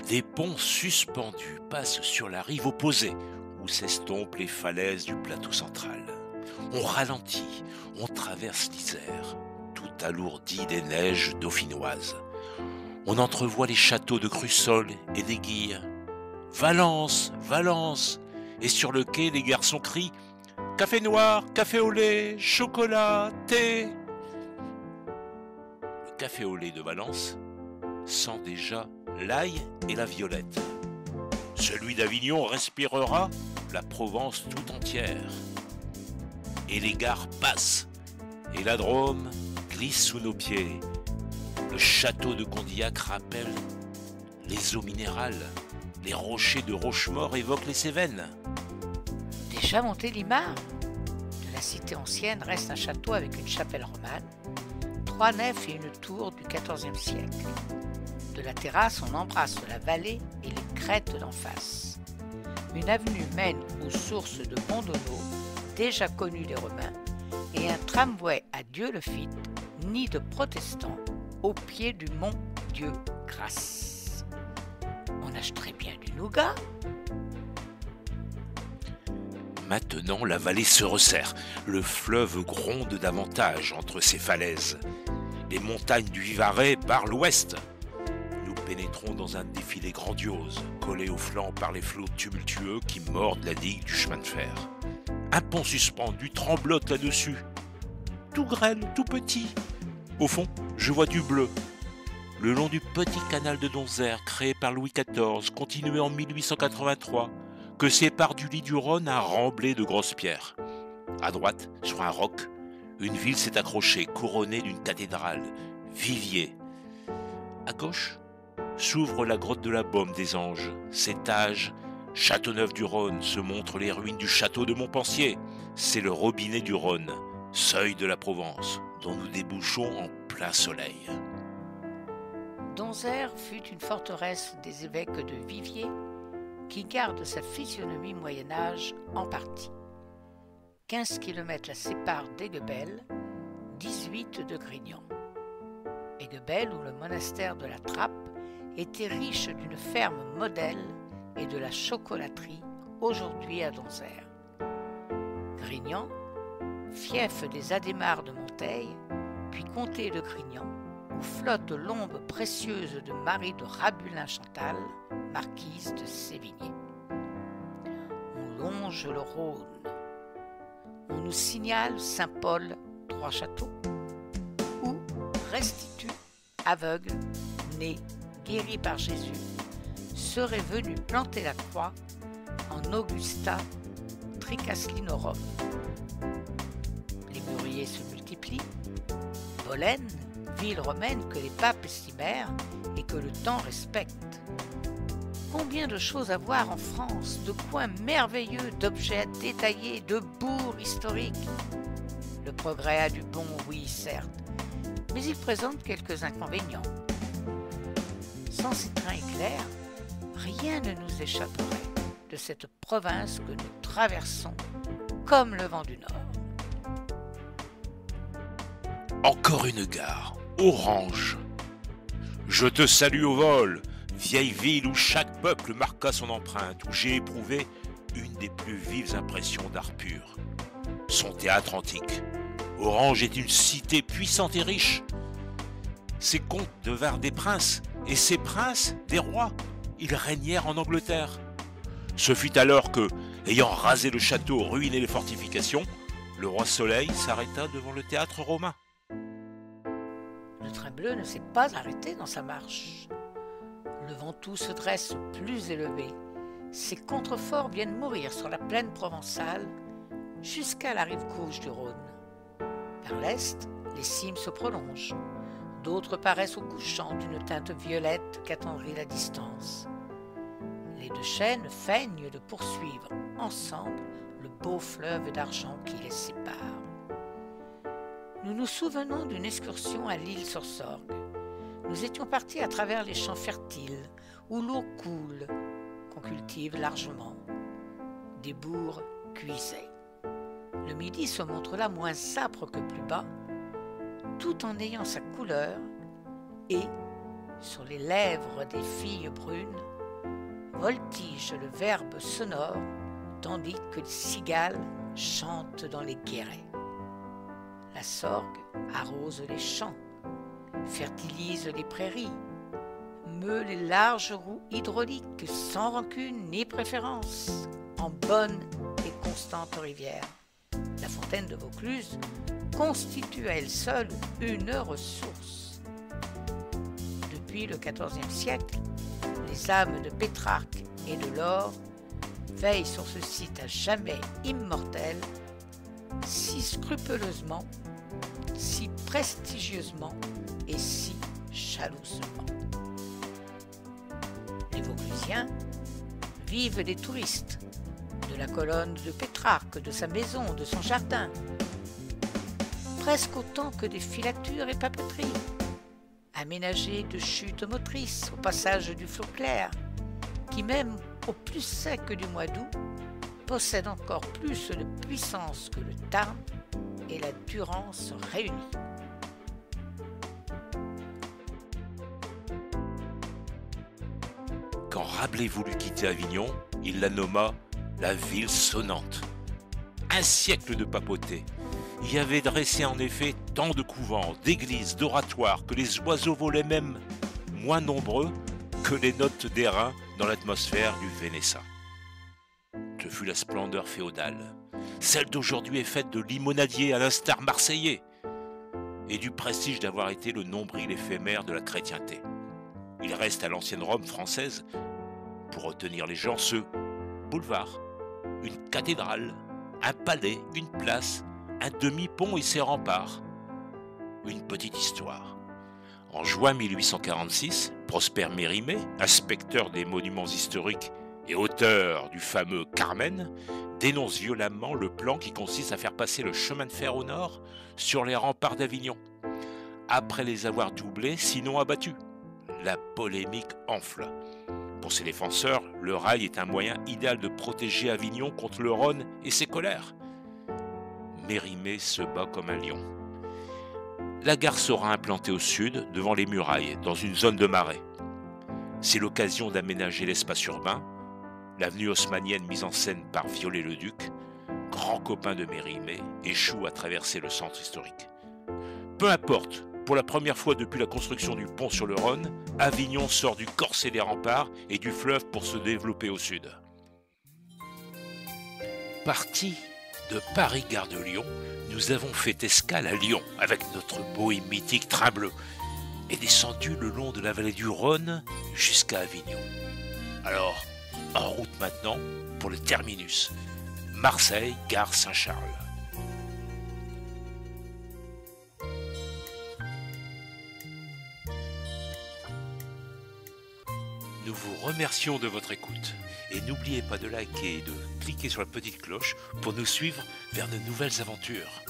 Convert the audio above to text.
Des ponts suspendus passent sur la rive opposée, où s'estompent les falaises du plateau central. On ralentit, on traverse l'Isère, tout alourdi des neiges dauphinoises. On entrevoit les châteaux de Crussol et d'Aiguille. Valence, Valence! Et sur le quai, les garçons crient café noir, café au lait, chocolat, thé. Le café au lait de Valence sent déjà l'ail et la violette. Celui d'Avignon respirera la Provence tout entière. Et les gares passent, et la Drôme glisse sous nos pieds. Le château de Condillac rappelle les eaux minérales. Les rochers de Rochemort évoquent les Cévennes. Déjà Montélimar? De la cité ancienne reste un château avec une chapelle romane, 3 nefs et une tour du XIVe siècle. De la terrasse, on embrasse la vallée et les crêtes d'en face. Une avenue mène aux sources de Mondonneau, déjà connues des Romains, et un tramway à Dieu-le-Fit, nid de protestants, au pied du mont Dieu-Grâce. On achèterait bien du nougat. Maintenant, la vallée se resserre. Le fleuve gronde davantage entre ses falaises. Les montagnes du Vivarais barrent l'ouest. Nous pénétrons dans un défilé grandiose, collé au flanc par les flots tumultueux qui mordent la digue du chemin de fer. Un pont suspendu tremblote là-dessus. Tout grêle, tout petit. Au fond, je vois du bleu. Le long du petit canal de Donzère, créé par Louis XIV, continué en 1883, que sépare du lit du Rhône un remblai de grosses pierres. À droite, sur un roc, une ville s'est accrochée, couronnée d'une cathédrale, Viviers. À gauche, s'ouvre la grotte de la Baume des Anges. S'étage, Châteauneuf-du-Rhône, se montrent les ruines du château de Montpensier. C'est le robinet du Rhône, seuil de la Provence, dont nous débouchons en plein soleil. Donzère fut une forteresse des évêques de Viviers qui garde sa physionomie Moyen-Âge en partie. 15 km la séparent d'Aiguebelle, 18 de Grignan. Aiguebelle, où le monastère de la Trappe était riche d'une ferme modèle et de la chocolaterie, aujourd'hui à Donzère. Grignan, fief des Adhémars de Monteil, puis comté de Grignan, où flotte l'ombre précieuse de Marie de Rabulin-Chantal, marquise de Sévigné. On longe le Rhône. On nous signale Saint-Paul, Trois-Châteaux, où Restitut, aveugle, né, guéri par Jésus, serait venu planter la croix en Augusta Tricaslinorum. Les mûriers se multiplient. Bolène, ville romaine que les papes estimèrent et que le temps respecte. Combien de choses à voir en France, de coins merveilleux, d'objets détaillés, de bourgs historiques. Le progrès a du bon, oui, certes, mais il présente quelques inconvénients. Sans ces trains éclairs, rien ne nous échapperait de cette province que nous traversons comme le vent du Nord. Encore une gare, Orange. Je te salue au vol, vieille ville où chaque peuple marqua son empreinte, où j'ai éprouvé une des plus vives impressions d'art pur. Son théâtre antique. Orange est une cité puissante et riche. Ses comtes devinrent des princes, et ces princes des rois. Ils régnèrent en Angleterre. Ce fut alors que, ayant rasé le château, ruiné les fortifications, le roi Soleil s'arrêta devant le théâtre romain. Le train bleu ne s'est pas arrêté dans sa marche. Le Ventoux se dresse plus élevé. Ses contreforts viennent mourir sur la plaine provençale jusqu'à la rive gauche du Rhône. Vers l'est, les cimes se prolongent. D'autres paraissent au couchant d'une teinte violette qu'attendrit la distance. Les deux chaînes feignent de poursuivre ensemble le beau fleuve d'argent qui les sépare. Nous nous souvenons d'une excursion à l'île sur Sorgue. Nous étions partis à travers les champs fertiles où l'eau coule, qu'on cultive largement. Des bourgs cuisaient. Le midi se montre là moins âpre que plus bas, tout en ayant sa couleur, et, sur les lèvres des filles brunes, voltige le verbe sonore, tandis que les cigales chantent dans les guérets. La sorgue arrose les champs, fertilise les prairies, meut les larges roues hydrauliques sans rancune ni préférence, en bonne et constante rivière. La fontaine de Vaucluse constitue à elle seule une ressource. Depuis le XIVe siècle, les âmes de Pétrarque et de Laure veillent sur ce site à jamais immortel, si scrupuleusement, si prestigieusement et si jalousement. Les Vauclusiens vivent des touristes, de la colonne de Pétrarque, de sa maison, de son jardin, presque autant que des filatures et papeteries, aménagées de chutes motrices au passage du flot clair, qui même au plus sec du mois d'août possède encore plus de puissance que le Tarn et la Durance réunis. Quand Rabelais voulut quitter Avignon, il la nomma la ville sonnante. Un siècle de papauté y avait dressé en effet tant de couvents, d'églises, d'oratoires que les oiseaux volaient même moins nombreux que les notes d'airain dans l'atmosphère du Vénétien. Ce fut la splendeur féodale. Celle d'aujourd'hui est faite de limonadiers à l'instar marseillais et du prestige d'avoir été le nombril éphémère de la chrétienté. Il reste à l'ancienne Rome française, pour retenir les gens, ce boulevard, une cathédrale, un palais, une place, un demi-pont et ses remparts. Une petite histoire. En juin 1846, Prosper Mérimée, inspecteur des monuments historiques et auteur du fameux Carmen, dénonce violemment le plan qui consiste à faire passer le chemin de fer au nord sur les remparts d'Avignon, après les avoir doublés, sinon abattus. La polémique enfle. Pour ses défenseurs, le rail est un moyen idéal de protéger Avignon contre le Rhône et ses colères. Mérimée se bat comme un lion. La gare sera implantée au sud, devant les murailles, dans une zone de marais. C'est l'occasion d'aménager l'espace urbain. L'avenue haussmannienne mise en scène par Viollet-le-Duc, grand copain de Mérimée, échoue à traverser le centre historique. Peu importe, pour la première fois depuis la construction du pont sur le Rhône, Avignon sort du corset des remparts et du fleuve pour se développer au sud. Parti de Paris-Gare de Lyon, nous avons fait escale à Lyon avec notre beau et mythique train bleu et descendu le long de la vallée du Rhône jusqu'à Avignon. Alors, en route maintenant pour le terminus, Marseille, gare Saint-Charles. Nous vous remercions de votre écoute et n'oubliez pas de liker et de cliquer sur la petite cloche pour nous suivre vers de nouvelles aventures.